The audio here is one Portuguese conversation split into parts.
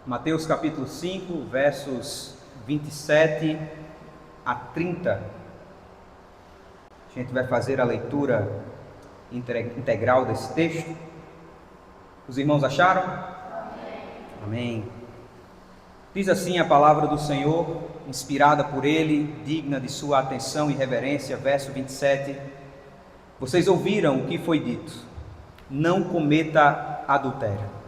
Mateus capítulo 5, versos 27 a 30. A gente vai fazer a leitura integral desse texto. Os irmãos acharam? Amém. Diz assim a palavra do Senhor, inspirada por Ele, digna de sua atenção e reverência, verso 27. Vocês ouviram o que foi dito: não cometa adultério.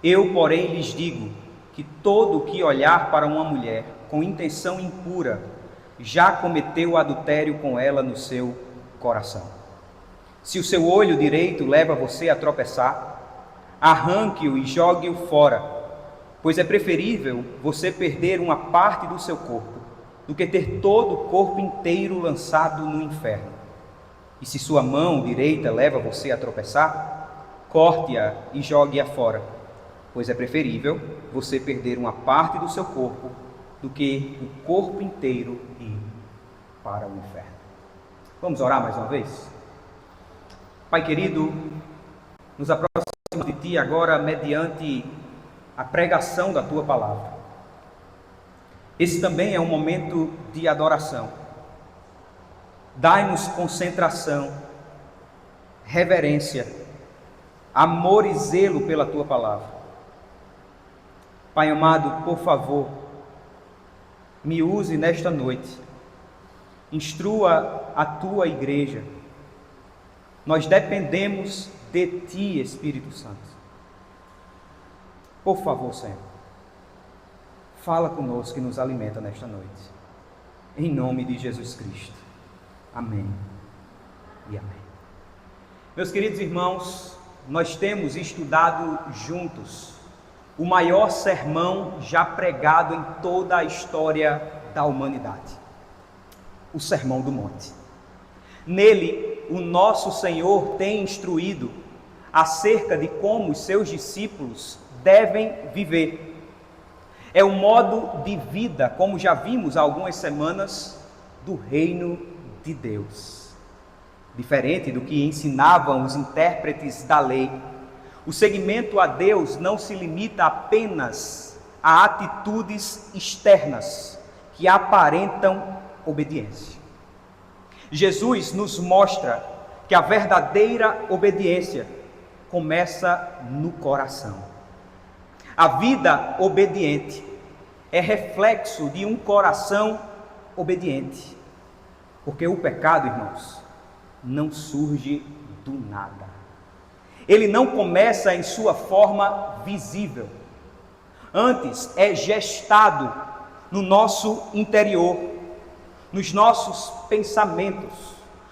Eu, porém, lhes digo que todo o que olhar para uma mulher com intenção impura já cometeu adultério com ela no seu coração. Se o seu olho direito leva você a tropeçar, arranque-o e jogue-o fora, pois é preferível você perder uma parte do seu corpo do que ter todo o corpo inteiro lançado no inferno. E se sua mão direita leva você a tropeçar, corte-a e jogue-a fora, pois é preferível você perder uma parte do seu corpo do que o corpo inteiro ir para o inferno. Vamos orar mais uma vez? Pai querido, nos aproximamos de Ti agora mediante a pregação da Tua palavra. Esse também é um momento de adoração. Dai-nos concentração, reverência, amor e zelo pela Tua palavra. Pai amado, por favor, me use nesta noite, instrua a Tua igreja. Nós dependemos de Ti, Espírito Santo. Por favor, Senhor, fala conosco e nos alimenta nesta noite. Em nome de Jesus Cristo. Amém e amém. Meus queridos irmãos, nós temos estudado juntos o maior sermão já pregado em toda a história da humanidade, o Sermão do Monte. Nele, o nosso Senhor tem instruído acerca de como os seus discípulos devem viver. É o modo de vida, como já vimos há algumas semanas, do reino de Deus. Diferente do que ensinavam os intérpretes da lei, o seguimento a Deus não se limita apenas a atitudes externas que aparentam obediência. Jesus nos mostra que a verdadeira obediência começa no coração. A vida obediente é reflexo de um coração obediente, porque o pecado, irmãos, não surge do nada. Ele não começa em sua forma visível. Antes é gestado no nosso interior, nos nossos pensamentos,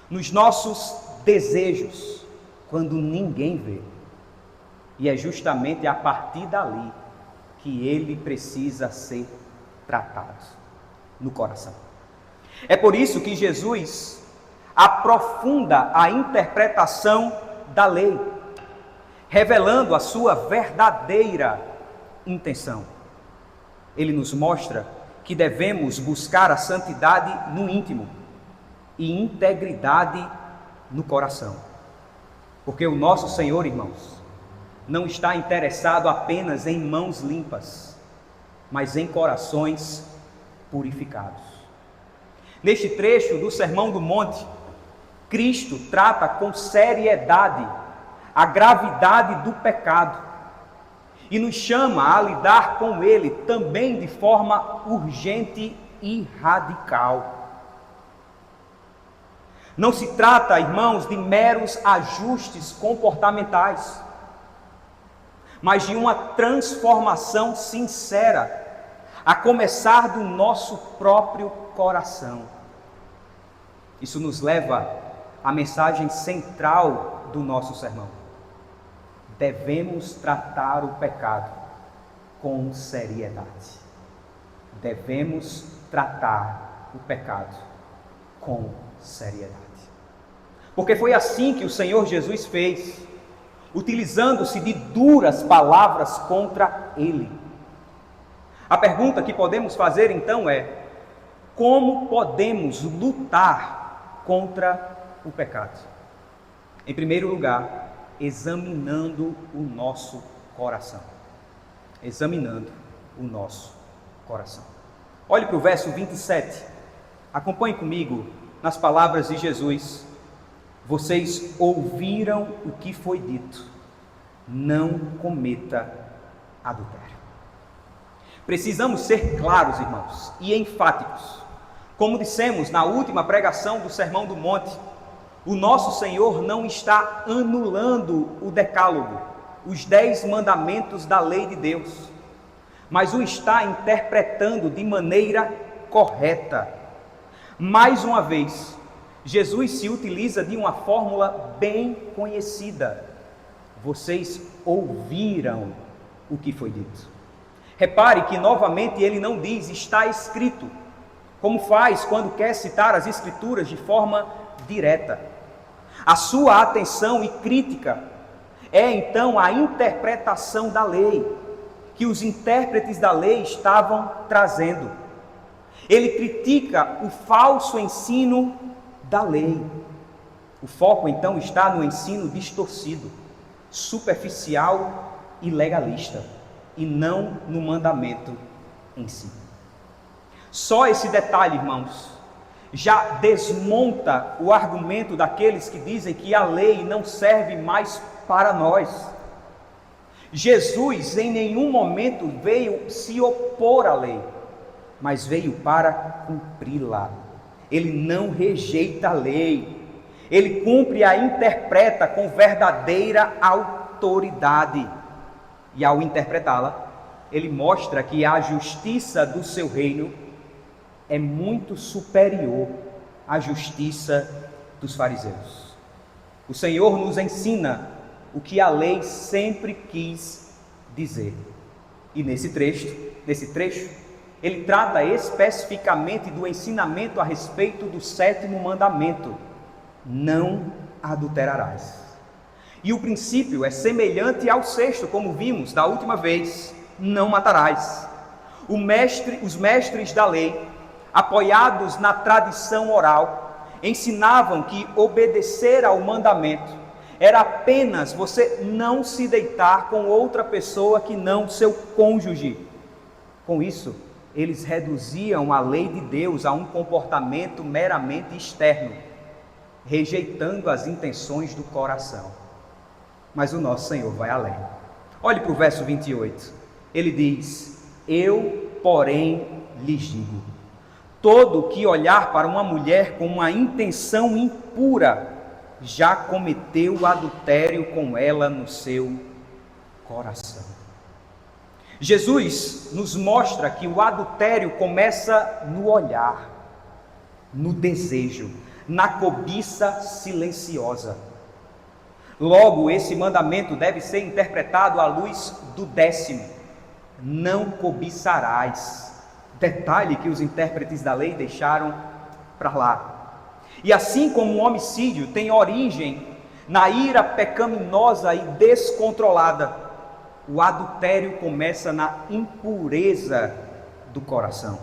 nos nossos desejos, quando ninguém vê. E é justamente a partir dali que ele precisa ser tratado, no coração. É por isso que Jesus aprofunda a interpretação da lei, revelando a sua verdadeira intenção. Ele nos mostra que devemos buscar a santidade no íntimo e integridade no coração. Porque o nosso Senhor, irmãos, não está interessado apenas em mãos limpas, mas em corações purificados. Neste trecho do Sermão do Monte, Cristo trata com seriedade a gravidade do pecado e nos chama a lidar com ele também de forma urgente e radical. Não se trata, irmãos, de meros ajustes comportamentais, mas de uma transformação sincera, a começar do nosso próprio coração. Isso nos leva à mensagem central do nosso sermão. Devemos tratar o pecado com seriedade. Devemos tratar o pecado com seriedade. Porque foi assim que o Senhor Jesus fez, utilizando-se de duras palavras contra ele. A pergunta que podemos fazer então é: como podemos lutar contra o pecado? Em primeiro lugar, examinando o nosso coração. examinando o nosso coração. Olhe para o verso 27. Acompanhe comigo nas palavras de Jesus. Vocês ouviram o que foi dito: não cometa adultério. Precisamos ser claros, irmãos, e enfáticos. Como dissemos na última pregação do Sermão do Monte, o nosso Senhor não está anulando o decálogo, os 10 mandamentos da lei de Deus, mas o está interpretando de maneira correta. Mais uma vez, Jesus se utiliza de uma fórmula bem conhecida: vocês ouviram o que foi dito. Repare que novamente ele não diz está escrito, como faz quando quer citar as escrituras de forma direta. A sua atenção e crítica é então a interpretação da lei, que os intérpretes da lei estavam trazendo. Ele critica o falso ensino da lei. O foco então está no ensino distorcido, superficial e legalista, e não no mandamento em si. Só esse detalhe, irmãos, já desmonta o argumento daqueles que dizem que a lei não serve mais para nós. Jesus em nenhum momento veio se opor à lei, mas veio para cumpri-la. Ele não rejeita a lei, ele cumpre e a interpreta com verdadeira autoridade. E ao interpretá-la, ele mostra que a justiça do seu reino é muito superior à justiça dos fariseus. O Senhor nos ensina o que a lei sempre quis dizer. E nesse trecho, ele trata especificamente do ensinamento a respeito do 7º mandamento: não adulterarás. E o princípio é semelhante ao 6º, como vimos da última vez: não matarás. Os mestres da lei, apoiados na tradição oral, ensinavam que obedecer ao mandamento era apenas você não se deitar com outra pessoa que não seu cônjuge. Com isso, eles reduziam a lei de Deus a um comportamento meramente externo, rejeitando as intenções do coração. Mas o nosso Senhor vai além. Olhe para o verso 28. Ele diz: eu, porém, lhes digo, todo que olhar para uma mulher com uma intenção impura, já cometeu adultério com ela no seu coração. Jesus nos mostra que o adultério começa no olhar, no desejo, na cobiça silenciosa. Logo, esse mandamento deve ser interpretado à luz do 10º: não cobiçarás. Detalhe que os intérpretes da lei deixaram para lá. E assim como o homicídio tem origem na ira pecaminosa e descontrolada, o adultério começa na impureza do coração.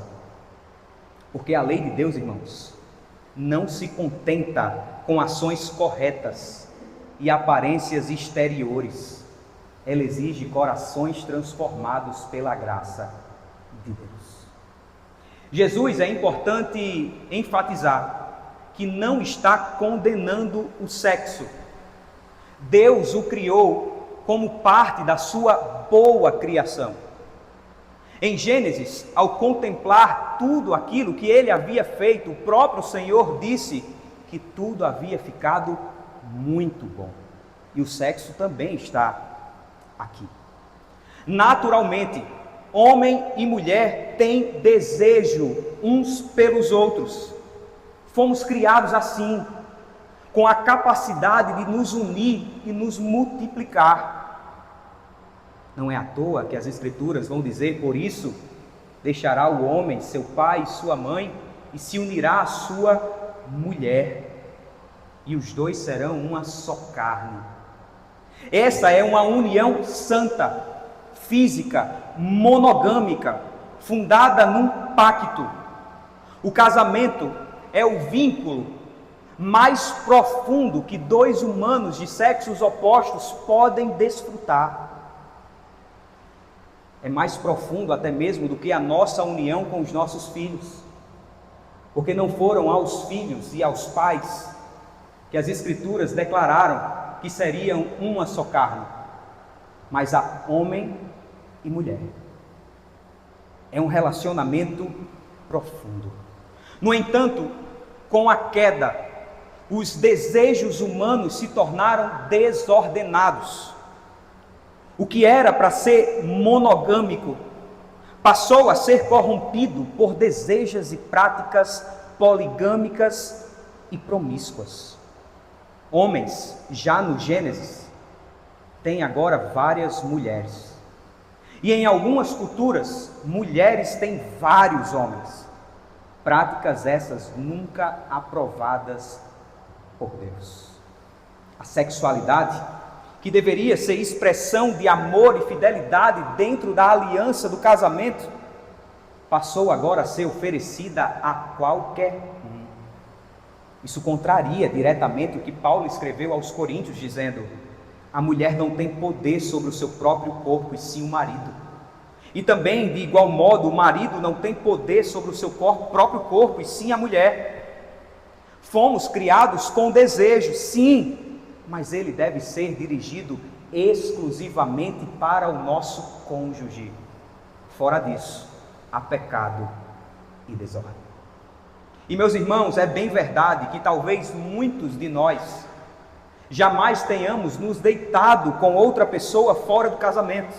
Porque a lei de Deus, irmãos, não se contenta com ações corretas e aparências exteriores. Ela exige corações transformados pela graça de Deus. Jesus, é importante enfatizar que não está condenando o sexo. Deus o criou como parte da sua boa criação. Em Gênesis, ao contemplar tudo aquilo que ele havia feito, o próprio Senhor disse que tudo havia ficado muito bom. E o sexo também está aqui. Naturalmente, homem e mulher têm desejo uns pelos outros. Fomos criados assim, com a capacidade de nos unir e nos multiplicar. Não é à toa que as Escrituras vão dizer: por isso deixará o homem seu pai e sua mãe, e se unirá à sua mulher, e os dois serão uma só carne. Essa é uma união santa, física, monogâmica, fundada num pacto. O casamento é o vínculo mais profundo que dois humanos de sexos opostos podem desfrutar. é mais profundo até mesmo do que a nossa união com os nossos filhos. Porque não foram aos filhos e aos pais que as Escrituras declararam que seriam uma só carne, mas a homem e mulher. É um relacionamento profundo. No entanto, com a queda, os desejos humanos se tornaram desordenados. O que era para ser monogâmico passou a ser corrompido por desejos e práticas poligâmicas e promíscuas. Homens, já no Gênesis, têm agora várias mulheres. E em algumas culturas, mulheres têm vários homens. Práticas essas nunca aprovadas por Deus. A sexualidade, que deveria ser expressão de amor e fidelidade dentro da aliança do casamento, passou agora a ser oferecida a qualquer um. Isso contraria diretamente o que Paulo escreveu aos Coríntios, dizendo: a mulher não tem poder sobre o seu próprio corpo, e sim o marido. E também, de igual modo, o marido não tem poder sobre o seu próprio corpo, e sim a mulher. Fomos criados com desejo, sim, mas ele deve ser dirigido exclusivamente para o nosso cônjuge. Fora disso, há pecado e desordem. E meus irmãos, é bem verdade que talvez muitos de nós jamais tenhamos nos deitado com outra pessoa fora do casamento.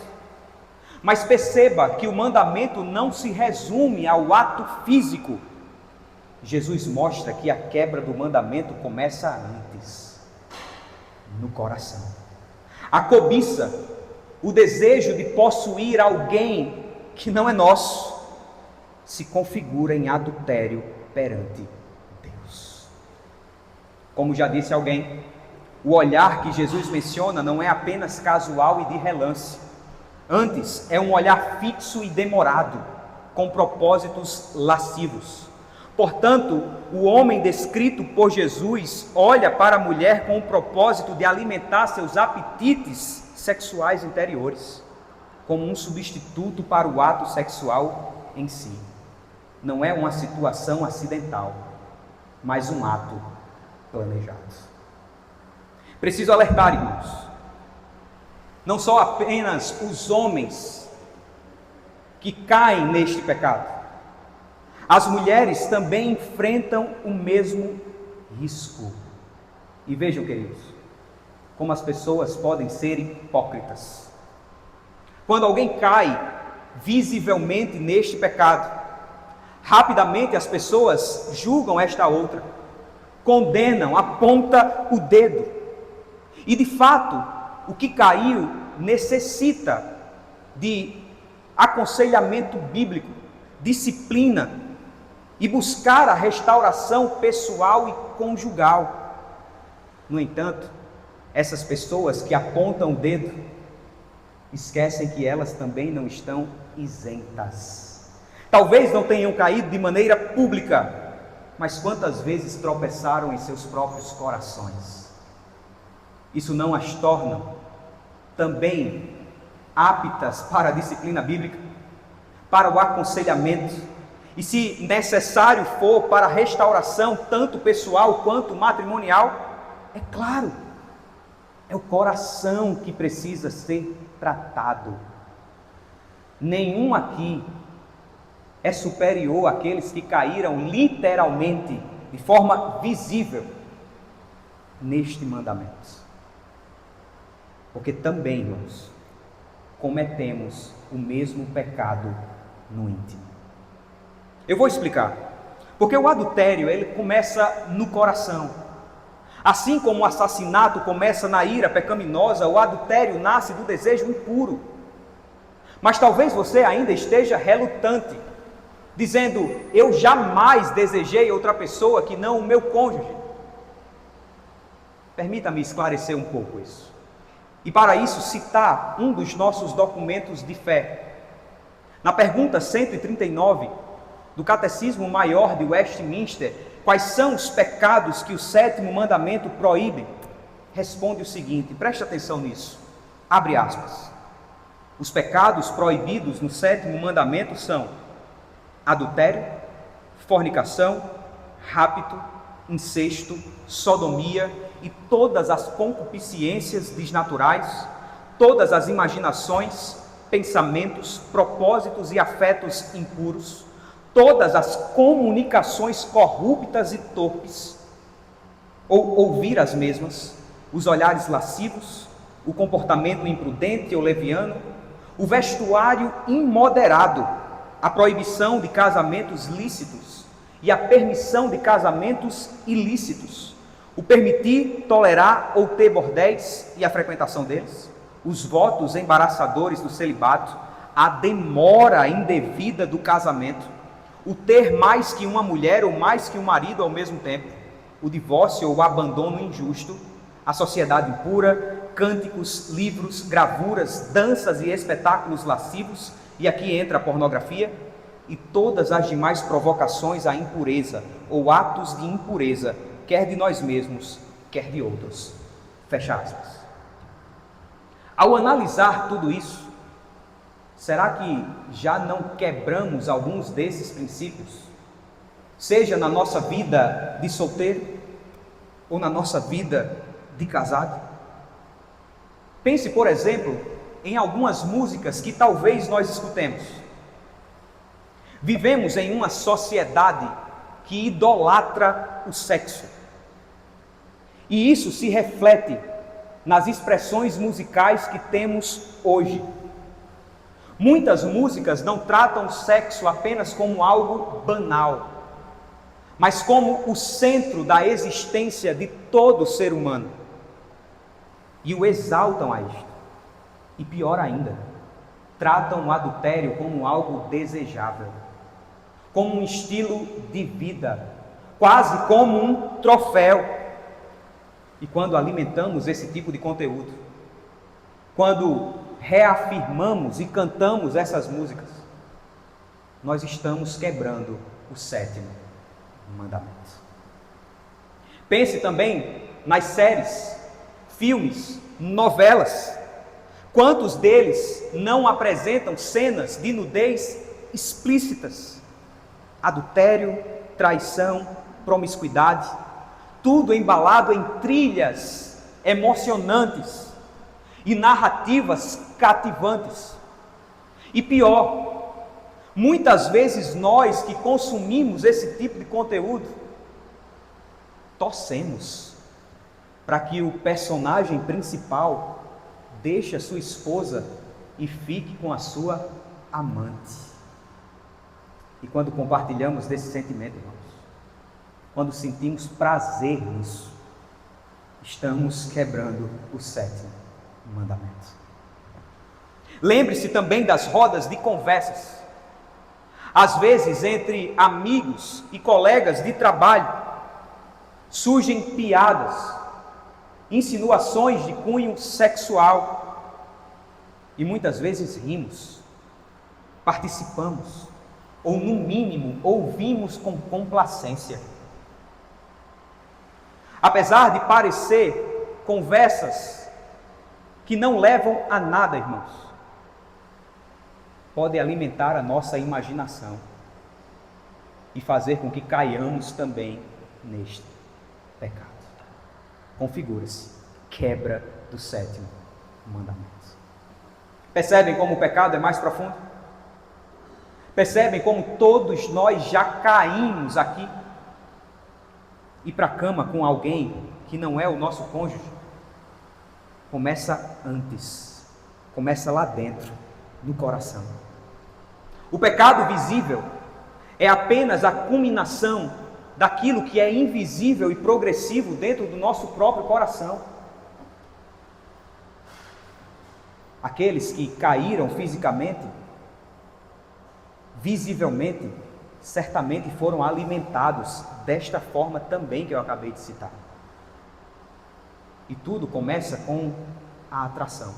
Mas perceba que o mandamento não se resume ao ato físico. Jesus mostra que a quebra do mandamento começa antes, no coração. A cobiça, o desejo de possuir alguém que não é nosso, se configura em adultério perante Deus. Como já disse alguém, o olhar que Jesus menciona não é apenas casual e de relance. Antes, é um olhar fixo e demorado, com propósitos lascivos. Portanto, o homem descrito por Jesus olha para a mulher com o propósito de alimentar seus apetites sexuais interiores, como um substituto para o ato sexual em si. Não é uma situação acidental, mas um ato planejado. Preciso alertar, irmãos, não só apenas os homens que caem neste pecado, as mulheres também enfrentam o mesmo risco. E vejam, queridos, como as pessoas podem ser hipócritas. Quando alguém cai visivelmente neste pecado, rapidamente as pessoas julgam esta outra, condenam, apontam o dedo. E de fato, o que caiu necessita de aconselhamento bíblico, disciplina e buscar a restauração pessoal e conjugal. No entanto, essas pessoas que apontam o dedo esquecem que elas também não estão isentas. Talvez não tenham caído de maneira pública, mas quantas vezes tropeçaram em seus próprios corações? Isso não as torna também aptas para a disciplina bíblica, para o aconselhamento, e se necessário for, para a restauração, tanto pessoal quanto matrimonial? É claro, é o coração que precisa ser tratado. Nenhum aqui é superior àqueles que caíram literalmente, de forma visível, neste mandamento. Porque também, irmãos, cometemos o mesmo pecado no íntimo. Eu vou explicar. Porque o adultério, ele começa no coração. Assim como o assassinato começa na ira pecaminosa, o adultério nasce do desejo impuro. Mas talvez você ainda esteja relutante, dizendo: eu jamais desejei outra pessoa que não o meu cônjuge. Permita-me esclarecer um pouco isso. E para isso citar um dos nossos documentos de fé. Na pergunta 139 do Catecismo Maior de Westminster, quais são os pecados que o sétimo mandamento proíbe? Responde o seguinte, preste atenção nisso, abre aspas: Os pecados proibidos no 7º mandamento são adultério, fornicação, rapto, incesto, sodomia e todas as concupiscências desnaturais, todas as imaginações, pensamentos, propósitos e afetos impuros, todas as comunicações corruptas e torpes, ou ouvir as mesmas, os olhares lascivos, o comportamento imprudente ou leviano, o vestuário imoderado, a proibição de casamentos lícitos e a permissão de casamentos ilícitos, o permitir, tolerar ou ter bordéis e a frequentação deles, os votos embaraçadores do celibato, a demora indevida do casamento, o ter mais que uma mulher ou mais que um marido ao mesmo tempo, o divórcio ou o abandono injusto, a sociedade impura, cânticos, livros, gravuras, danças e espetáculos lascivos, e aqui entra a pornografia, e todas as demais provocações à impureza ou atos de impureza, quer de nós mesmos, quer de outros. Fecha aspas. Ao analisar tudo isso, será que já não quebramos alguns desses princípios? Seja na nossa vida de solteiro ou na nossa vida de casado? Pense, por exemplo, em algumas músicas que talvez nós escutemos. Vivemos em uma sociedade que idolatra o sexo. E isso se reflete nas expressões musicais que temos hoje. Muitas músicas não tratam o sexo apenas como algo banal, mas como o centro da existência de todo ser humano. E o exaltam a isto. E pior ainda, tratam o adultério como algo desejável, como um estilo de vida, quase como um troféu. E quando alimentamos esse tipo de conteúdo, quando reafirmamos e cantamos essas músicas, nós estamos quebrando o 7º mandamento. Pense também nas séries, filmes, novelas. Quantos deles não apresentam cenas de nudez explícitas? Adultério, traição, promiscuidade, tudo embalado em trilhas emocionantes e narrativas cativantes. E pior, muitas vezes nós que consumimos esse tipo de conteúdo, torcemos para que o personagem principal deixe a sua esposa e fique com a sua amante. E quando compartilhamos desse sentimento, irmãos, quando sentimos prazer nisso, estamos quebrando o 7º mandamento. Lembre-se também das rodas de conversas. Às vezes, entre amigos e colegas de trabalho, surgem piadas, insinuações de cunho sexual, e muitas vezes rimos, participamos, ou no mínimo ouvimos com complacência. Apesar de parecer conversas que não levam a nada, irmãos, pode alimentar a nossa imaginação e fazer com que caiamos também neste pecado. Configura-se quebra do 7º mandamento. Percebem como o pecado é mais profundo? Percebem como todos nós já caímos aqui? Ir para a cama com alguém que não é o nosso cônjuge começa antes, começa lá dentro, no coração. O pecado visível é apenas a culminação daquilo que é invisível e progressivo dentro do nosso próprio coração. Aqueles que caíram fisicamente, visivelmente, certamente foram alimentados desta forma também que eu acabei de citar. E tudo começa com a atração.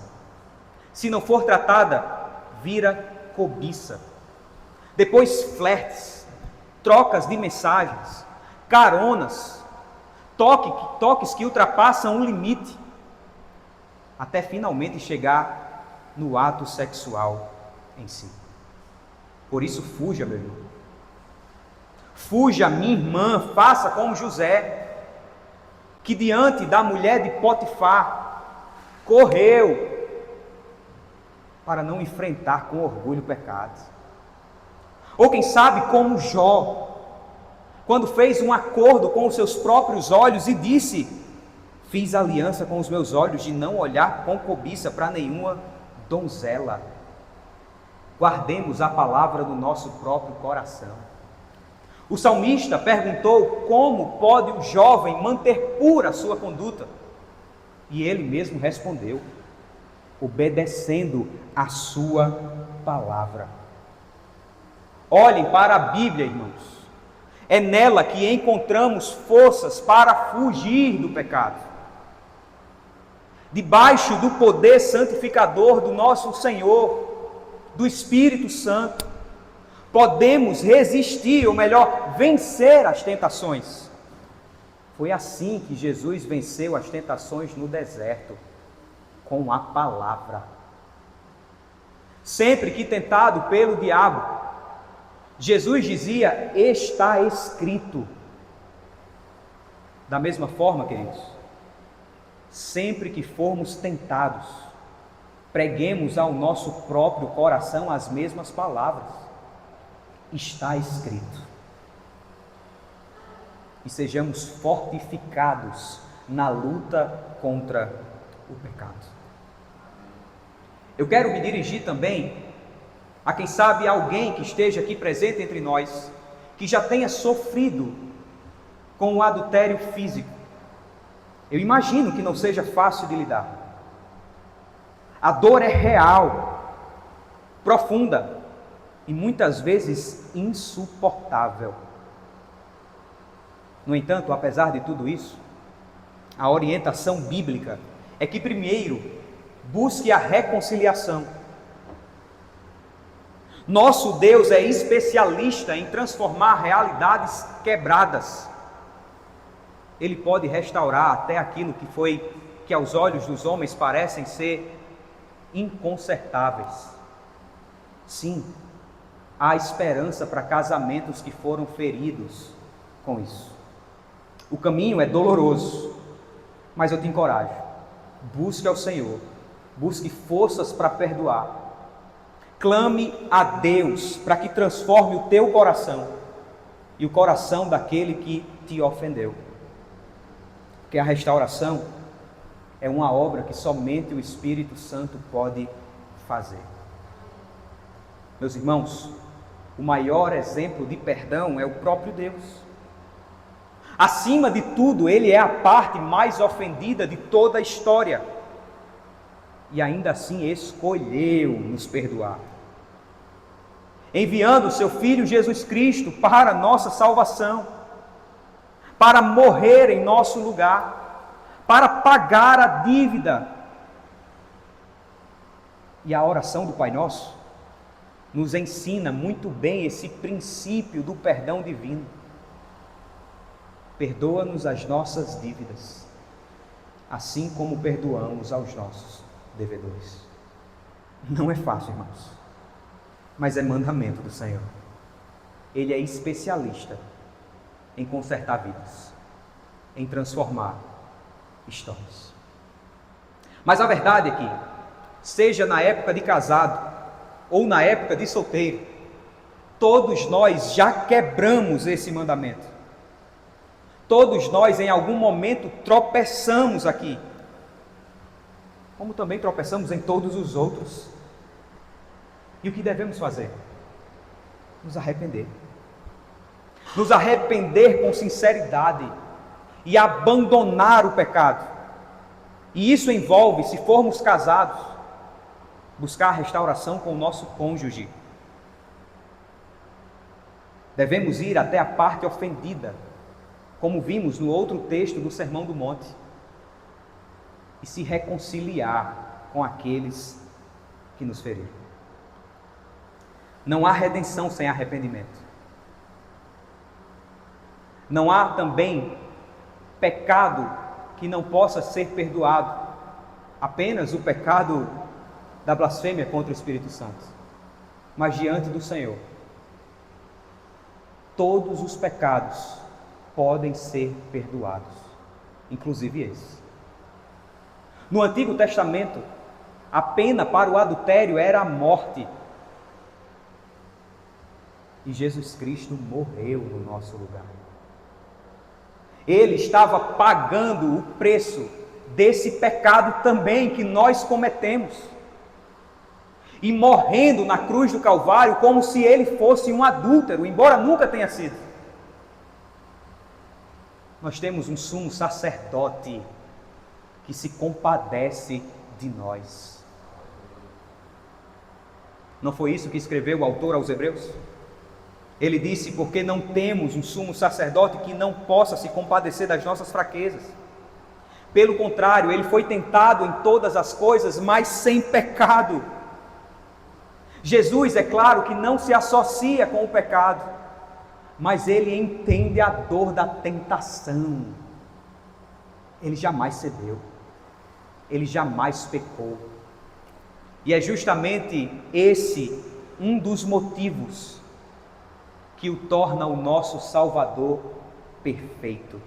Se não for tratada, vira cobiça. Depois flertes, trocas de mensagens, caronas, toques que ultrapassam um limite, até finalmente chegar no ato sexual em si. Por isso, fuja, meu irmão. Fuja, minha irmã, faça como José, que diante da mulher de Potifar, correu para não enfrentar com orgulho o pecado. Ou quem sabe como Jó, quando fez um acordo com os seus próprios olhos e disse: fiz aliança com os meus olhos de não olhar com cobiça para nenhuma donzela. Guardemos a palavra no nosso próprio coração. O salmista perguntou como pode o jovem manter pura a sua conduta. E ele mesmo respondeu: obedecendo a sua palavra. Olhem para a Bíblia, irmãos. É nela que encontramos forças para fugir do pecado. Debaixo do poder santificador do nosso Senhor, do Espírito Santo, podemos resistir, ou melhor, vencer as tentações. Foi assim que Jesus venceu as tentações no deserto, com a palavra. Sempre que tentado pelo diabo, Jesus dizia: está escrito. Da mesma forma, queridos, sempre que formos tentados, preguemos ao nosso próprio coração as mesmas palavras: está escrito. E sejamos fortificados na luta contra o pecado. Eu quero me dirigir também a quem sabe alguém que esteja aqui presente entre nós, que já tenha sofrido com o adultério físico. Eu imagino que não seja fácil de lidar. A dor é real, profunda e muitas vezes insuportável. No entanto, apesar de tudo isso, a orientação bíblica é que primeiro busque a reconciliação. Nosso Deus é especialista em transformar realidades quebradas. Ele pode restaurar até aquilo que aos olhos dos homens parecem ser inconsertáveis. Sim, há esperança para casamentos que foram feridos com isso. O caminho é doloroso, mas eu te encorajo. Busque ao Senhor, busque forças para perdoar. Clame a Deus para que transforme o teu coração e o coração daquele que te ofendeu. Porque a restauração é uma obra que somente o Espírito Santo pode fazer. Meus irmãos, o maior exemplo de perdão é o próprio Deus. Acima de tudo, Ele é a parte mais ofendida de toda a história. E ainda assim escolheu nos perdoar, enviando o seu Filho Jesus Cristo para a nossa salvação, para morrer em nosso lugar, para pagar a dívida. E a oração do Pai Nosso nos ensina muito bem esse princípio do perdão divino. Perdoa-nos as nossas dívidas, assim como perdoamos aos nossos devedores. Não é fácil, irmãos, mas é mandamento do Senhor. Ele é especialista em consertar vidas, em transformar histórias. Mas a verdade é que, seja na época de casado ou na época de solteiro, todos nós já quebramos esse mandamento. Todos nós em algum momento tropeçamos aqui, como também tropeçamos em todos os outros. E o que devemos fazer? Nos arrepender. Nos arrepender com sinceridade e abandonar o pecado. E isso envolve, se formos casados, buscar a restauração com o nosso cônjuge. Devemos ir até a parte ofendida, como vimos no outro texto do Sermão do Monte, e se reconciliar com aqueles que nos feriram. Não há redenção sem arrependimento. Não há também pecado que não possa ser perdoado. Apenas o pecado da blasfêmia contra o Espírito Santo. Mas diante do Senhor, todos os pecados podem ser perdoados, inclusive esse. No Antigo Testamento, a pena para o adultério era a morte. E Jesus Cristo morreu no nosso lugar. Ele estava pagando o preço desse pecado também que nós cometemos. E morrendo na cruz do Calvário como se ele fosse um adúltero, embora nunca tenha sido. Nós temos um sumo sacerdote que se compadece de nós. Não foi isso que escreveu o autor aos Hebreus? Ele disse: porque não temos um sumo sacerdote que não possa se compadecer das nossas fraquezas. Pelo contrário, ele foi tentado em todas as coisas, mas sem pecado. Jesus, é claro que não se associa com o pecado, mas ele entende a dor da tentação. Ele jamais cedeu, ele jamais pecou. E é justamente esse um dos motivos que o torna o nosso Salvador perfeito,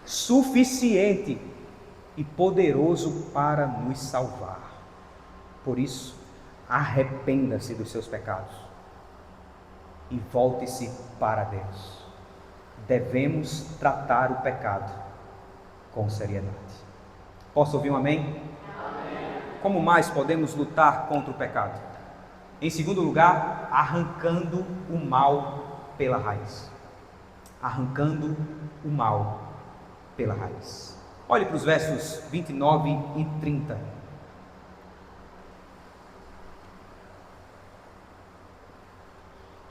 suficiente e poderoso para nos salvar. Por isso, arrependa-se dos seus pecados e volte-se para Deus. Devemos tratar o pecado com seriedade. Posso ouvir um amém? Amém. Como mais podemos lutar contra o pecado? Em segundo lugar, arrancando o mal pela raiz. Arrancando o mal pela raiz. Olhe para os versos 29 e 30.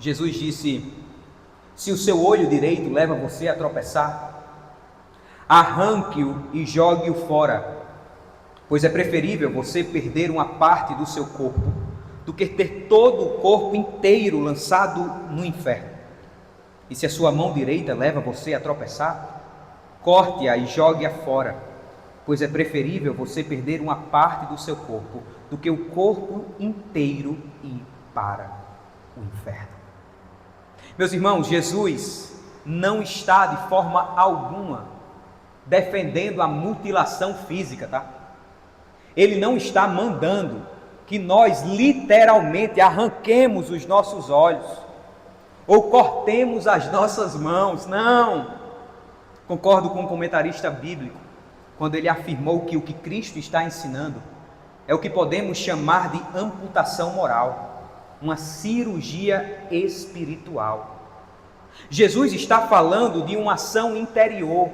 Jesus disse: se o seu olho direito leva você a tropeçar, arranque-o e jogue-o fora, pois é preferível você perder uma parte do seu corpo do que ter todo o corpo inteiro lançado no inferno. E se a sua mão direita leva você a tropeçar, corte-a e jogue-a fora, pois é preferível você perder uma parte do seu corpo do que o corpo inteiro ir para o inferno. Meus irmãos, Jesus não está de forma alguma defendendo a mutilação física, tá? Ele não está mandando que nós literalmente arranquemos os nossos olhos ou cortemos as nossas mãos. Não! Concordo com o comentarista bíblico quando ele afirmou que o que Cristo está ensinando é o que podemos chamar de amputação moral, uma cirurgia espiritual. Jesus está falando de uma ação interior,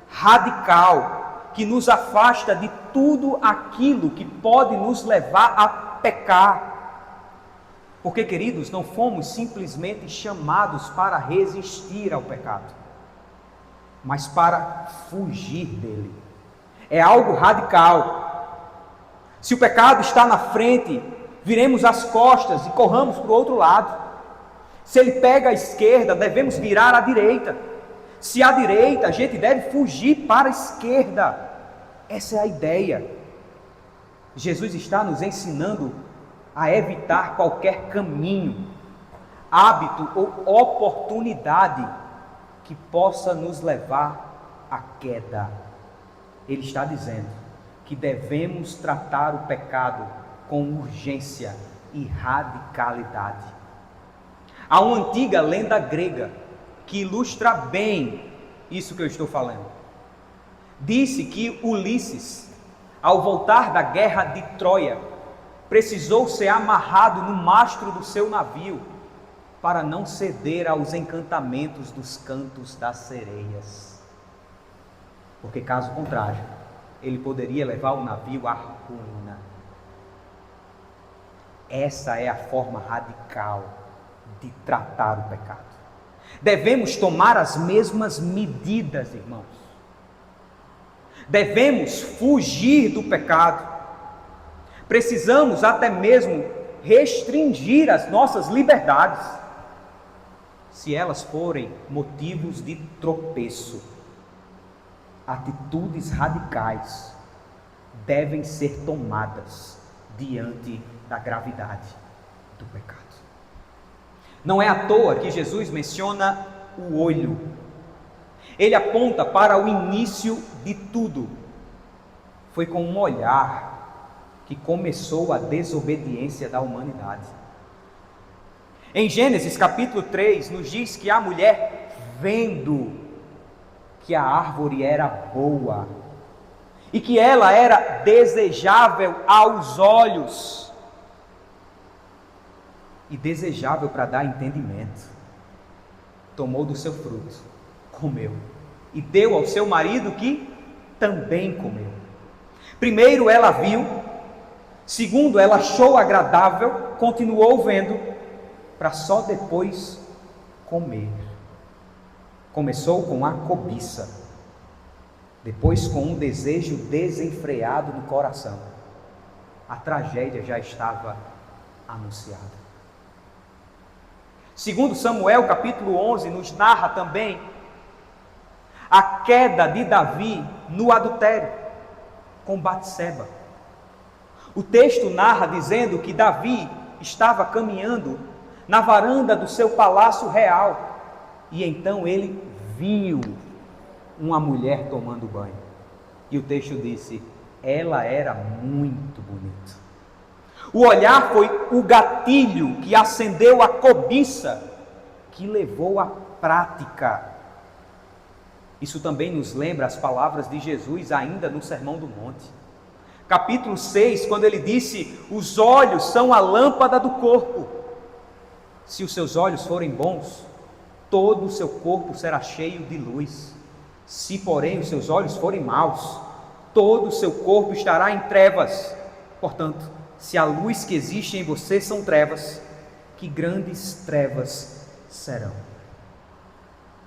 radical, que nos afasta de tudo aquilo que pode nos levar a pecar. Porque, queridos, não fomos simplesmente chamados para resistir ao pecado, mas para fugir dele. É algo radical. Se o pecado está na frente, viremos as costas e corramos para o outro lado. Se ele pega à esquerda, devemos virar à direita. Se à direita, a gente deve fugir para a esquerda. Essa é a ideia. Jesus está nos ensinando a evitar qualquer caminho, hábito ou oportunidade que possa nos levar à queda. Ele está dizendo que devemos tratar o pecado com urgência e radicalidade. Há uma antiga lenda grega que ilustra bem isso que eu estou falando. Disse que Ulisses, ao voltar da guerra de Troia, precisou ser amarrado no mastro do seu navio para não ceder aos encantamentos dos cantos das sereias. Porque caso contrário, ele poderia levar o navio à ruína. Essa é a forma radical de tratar o pecado. Devemos tomar as mesmas medidas, irmãos. Devemos fugir do pecado. Precisamos até mesmo restringir as nossas liberdades, se elas forem motivos de tropeço. Atitudes radicais devem ser tomadas diante da gravidade do pecado. Não é à toa que Jesus menciona o olho. Ele aponta para o início de tudo. Foi com um olhar que começou a desobediência da humanidade. Em Gênesis capítulo 3, nos diz que a mulher, vendo que a árvore era boa e que ela era desejável aos olhos e desejável para dar entendimento, tomou do seu fruto, comeu e deu ao seu marido, que também comeu. Primeiro ela viu, segundo ela achou agradável, continuou vendo, para só depois comer. Começou com a cobiça, depois com um desejo desenfreado no coração. A tragédia já estava anunciada. Segundo Samuel capítulo 11 nos narra também a queda de Davi no adultério com Batseba. O texto narra dizendo que Davi estava caminhando na varanda do seu palácio real e então ele viu uma mulher tomando banho. E o texto disse: ela era muito bonita. O olhar foi o gatilho que acendeu a cobiça, que levou à prática. Isso também nos lembra as palavras de Jesus ainda no Sermão do Monte. Capítulo 6, quando ele disse: os olhos são a lâmpada do corpo. Se os seus olhos forem bons, todo o seu corpo será cheio de luz. Se, porém, os seus olhos forem maus, todo o seu corpo estará em trevas. Portanto, se a luz que existe em você são trevas, que grandes trevas serão.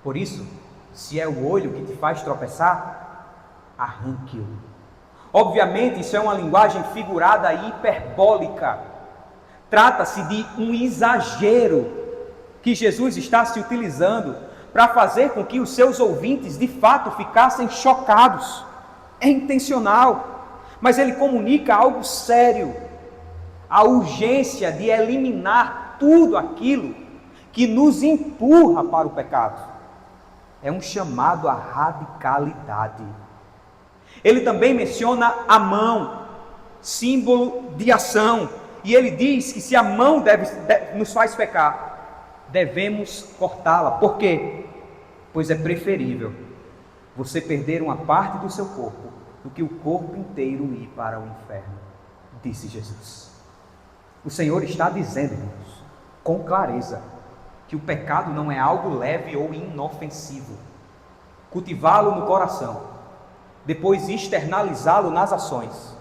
Por isso, se é o olho que te faz tropeçar, arranque-o. Obviamente, isso é uma linguagem figurada e hiperbólica. Trata-se de um exagero que Jesus está se utilizando para fazer com que os seus ouvintes de fato ficassem chocados. É intencional, mas ele comunica algo sério, a urgência de eliminar tudo aquilo que nos empurra para o pecado. É um chamado à radicalidade. Ele também menciona a mão, símbolo de ação, e ele diz que se a mão nos faz pecar, devemos cortá-la. Por quê? Pois é preferível você perder uma parte do seu corpo do que o corpo inteiro ir para o inferno, disse Jesus. O Senhor está dizendo, irmãos, com clareza, que o pecado não é algo leve ou inofensivo. Cultivá-lo no coração, depois externalizá-lo nas ações,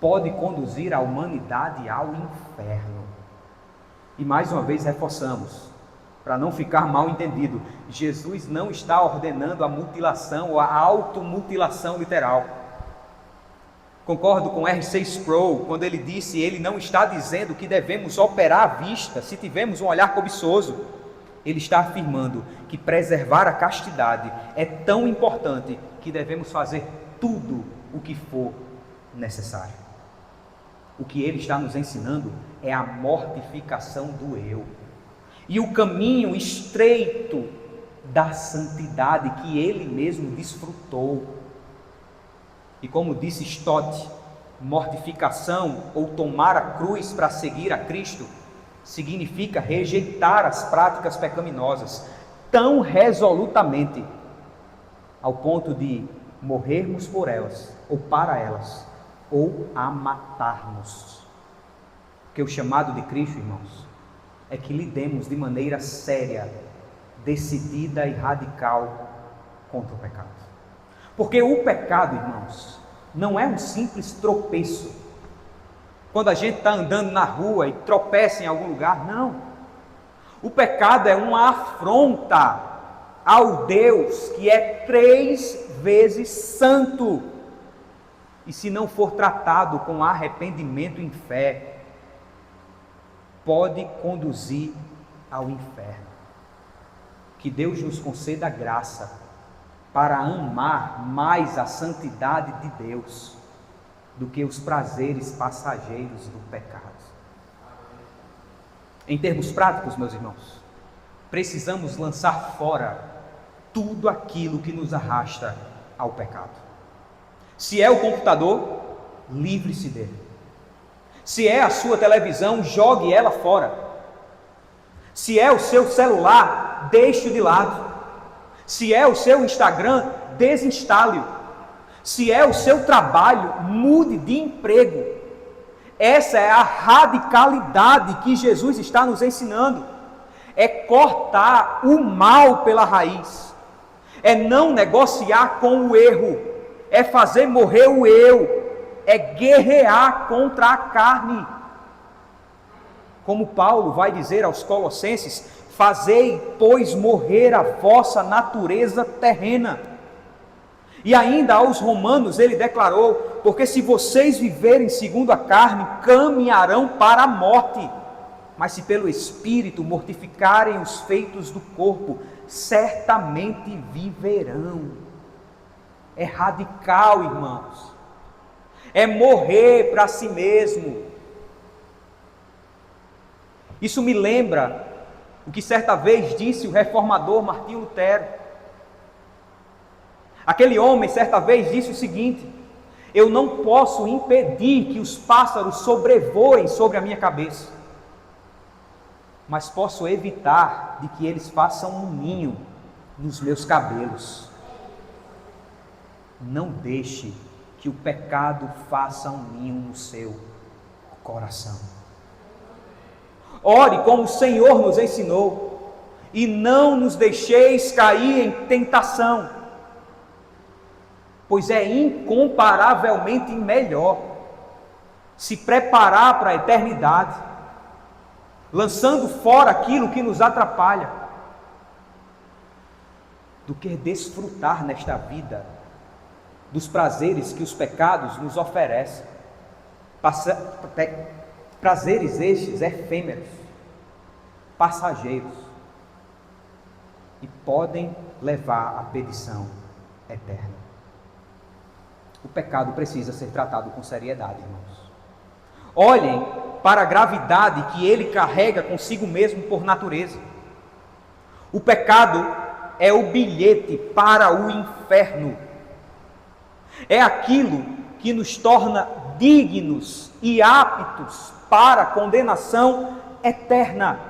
pode conduzir a humanidade ao inferno. E mais uma vez reforçamos, para não ficar mal entendido, Jesus não está ordenando a mutilação ou a automutilação literal. Concordo com R.C. Sproul quando ele disse: ele não está dizendo que devemos operar à vista se tivermos um olhar cobiçoso. Ele está afirmando que preservar a castidade é tão importante que devemos fazer tudo o que for necessário. O que ele está nos ensinando é a mortificação do eu e o caminho estreito da santidade que ele mesmo desfrutou. E como disse Stott, mortificação ou tomar a cruz para seguir a Cristo significa rejeitar as práticas pecaminosas tão resolutamente ao ponto de morrermos por elas ou para elas, ou a matarmos. Porque o chamado de Cristo, irmãos, é que lidemos de maneira séria, decidida e radical contra o pecado. Porque o pecado, irmãos, não é um simples tropeço. Quando a gente está andando na rua e tropeça em algum lugar, não. O pecado é uma afronta ao Deus que é 3 vezes santo. E se não for tratado com arrependimento em fé, pode conduzir ao inferno. Que Deus nos conceda graça para amar mais a santidade de Deus do que os prazeres passageiros do pecado. Em termos práticos, meus irmãos, precisamos lançar fora tudo aquilo que nos arrasta ao pecado. Se é o computador, livre-se dele. Se é a sua televisão, jogue ela fora. Se é o seu celular, deixe-o de lado. Se é o seu Instagram, desinstale-o. Se é o seu trabalho, mude de emprego. Essa é a radicalidade que Jesus está nos ensinando. É cortar o mal pela raiz. É não negociar com o erro. É fazer morrer o eu. É guerrear contra a carne. Como Paulo vai dizer aos Colossenses: fazei, pois, morrer a vossa natureza terrena. E ainda aos Romanos ele declarou: porque se vocês viverem segundo a carne, caminharão para a morte. Mas se pelo Espírito mortificarem os feitos do corpo, certamente viverão. É radical, irmãos. É morrer para si mesmo. Isso me lembra o que certa vez disse o reformador Martinho Lutero. Aquele homem certa vez disse o seguinte: eu não posso impedir que os pássaros sobrevoem sobre a minha cabeça, mas posso evitar de que eles façam um ninho nos meus cabelos. Não deixe que o pecado faça um ninho no seu coração. Ore como o Senhor nos ensinou, e não nos deixeis cair em tentação, pois é incomparavelmente melhor se preparar para a eternidade, lançando fora aquilo que nos atrapalha, do que desfrutar nesta vida dos prazeres que os pecados nos oferecem. Prazeres estes efêmeros, passageiros, e podem levar à perdição eterna. O pecado precisa ser tratado com seriedade, irmãos. Olhem para a gravidade que ele carrega consigo mesmo por natureza. O pecado é o bilhete para o inferno. É aquilo que nos torna dignos e aptos para a condenação eterna.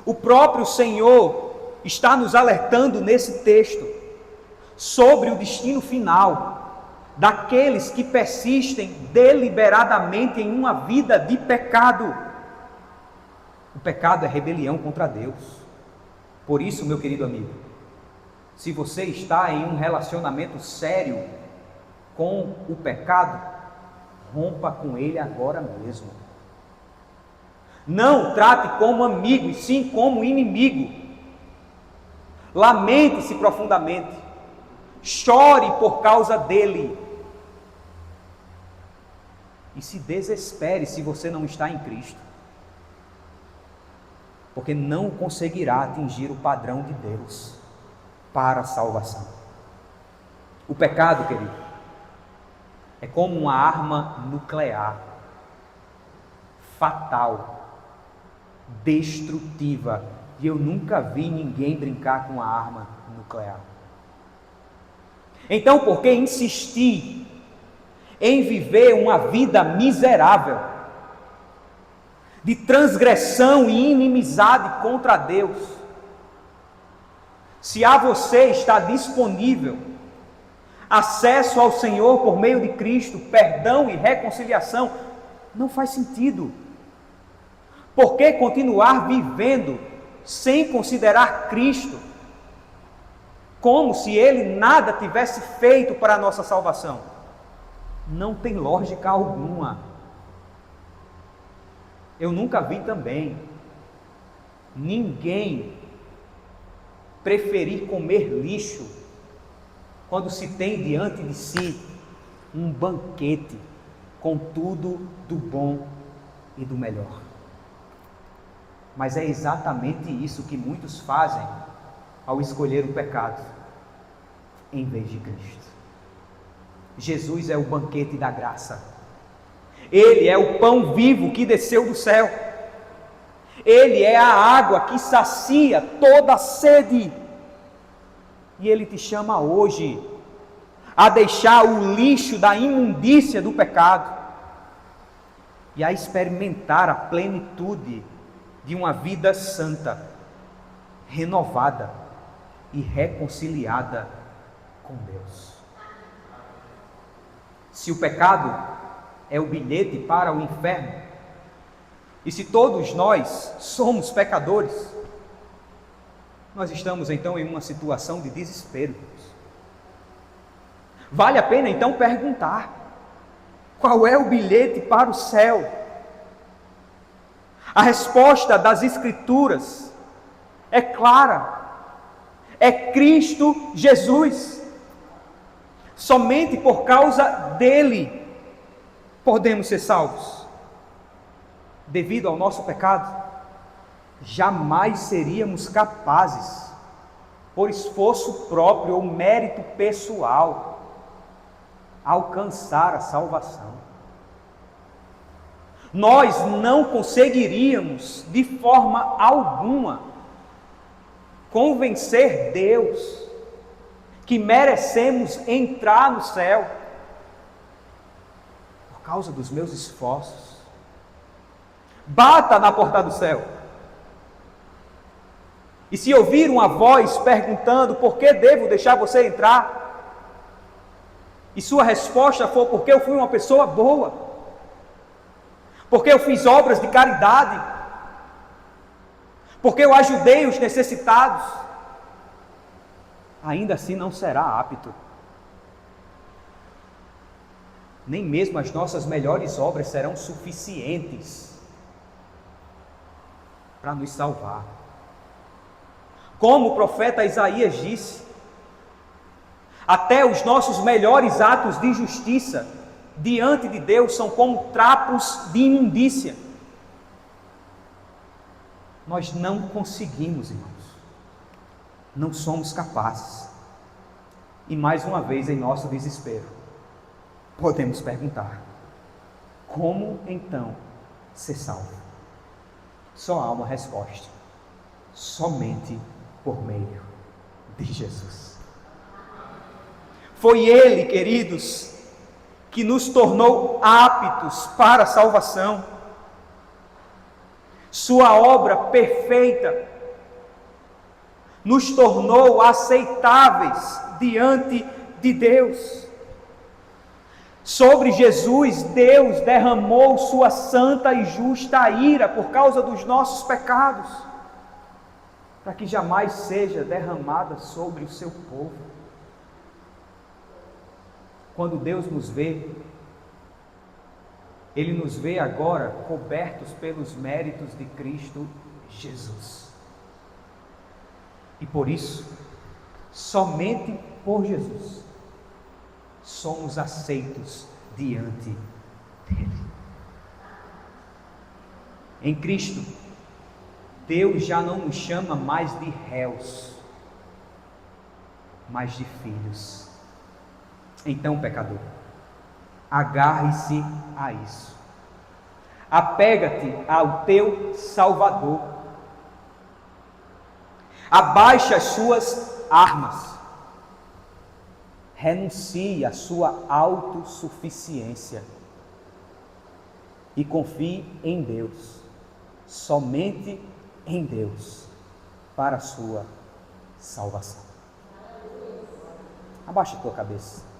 O próprio Senhor está nos alertando nesse texto sobre o destino final daqueles que persistem deliberadamente em uma vida de pecado. O pecado é rebelião contra Deus. Por isso, meu querido amigo, se você está em um relacionamento sério com o pecado, rompa com ele agora mesmo. Não trate como amigo, e sim como inimigo. Lamente-se profundamente. Chore por causa dele. E se desespere se você não está em Cristo, porque não conseguirá atingir o padrão de Deus para a salvação. O pecado, querido, é como uma arma nuclear, fatal, destrutiva, e eu nunca vi ninguém brincar com a arma nuclear. Então, por que insistir em viver uma vida miserável, de transgressão e inimizade contra Deus, se a você está disponível acesso ao Senhor por meio de Cristo, perdão e reconciliação? Não faz sentido. Por que continuar vivendo sem considerar Cristo como se Ele nada tivesse feito para a nossa salvação? Não tem lógica alguma. Eu nunca vi também ninguém preferir comer lixo quando se tem diante de si um banquete com tudo do bom e do melhor. Mas é exatamente isso que muitos fazem ao escolher o pecado em vez de Cristo. Jesus é o banquete da graça. Ele é o pão vivo que desceu do céu. Ele é a água que sacia toda a sede. E Ele te chama hoje a deixar o lixo da imundícia do pecado e a experimentar a plenitude de uma vida santa, renovada e reconciliada com Deus. Se o pecado é o bilhete para o inferno, e se todos nós somos pecadores, nós estamos então em uma situação de desespero. Vale a pena então perguntar: qual é o bilhete para o céu? A resposta das Escrituras é clara: é Cristo Jesus. Somente por causa dele podemos ser salvos. Devido ao nosso pecado, jamais seríamos capazes, por esforço próprio ou mérito pessoal, alcançar a salvação. Nós não conseguiríamos de forma alguma convencer Deus que merecemos entrar no céu por causa dos meus esforços. Bata na porta do céu, e se ouvir uma voz perguntando por que devo deixar você entrar, e sua resposta for: porque eu fui uma pessoa boa, porque eu fiz obras de caridade, porque eu ajudei os necessitados, ainda assim não será apto. Nem mesmo as nossas melhores obras serão suficientes para nos salvar. Como o profeta Isaías disse: até os nossos melhores atos de justiça diante de Deus são como trapos de imundícia. Nós não conseguimos, irmãos. Não somos capazes. E mais uma vez, em nosso desespero, podemos perguntar: como então ser salvo? Só há uma resposta: somente por meio de Jesus. Foi Ele, queridos, que nos tornou aptos para a salvação. Sua obra perfeita nos tornou aceitáveis diante de Deus. Sobre Jesus, Deus derramou sua santa e justa ira por causa dos nossos pecados, para que jamais seja derramada sobre o seu povo. Quando Deus nos vê, Ele nos vê agora cobertos pelos méritos de Cristo Jesus. E por isso, somente por Jesus, somos aceitos diante dEle. Em Cristo, Deus já não nos chama mais de réus, mas de filhos. Então, pecador, agarre-se a isso. Apega-te ao teu Salvador. Abaixe as suas armas. Renuncie à sua autossuficiência e confie em Deus, somente em Deus, para a sua salvação. Abaixa a tua cabeça.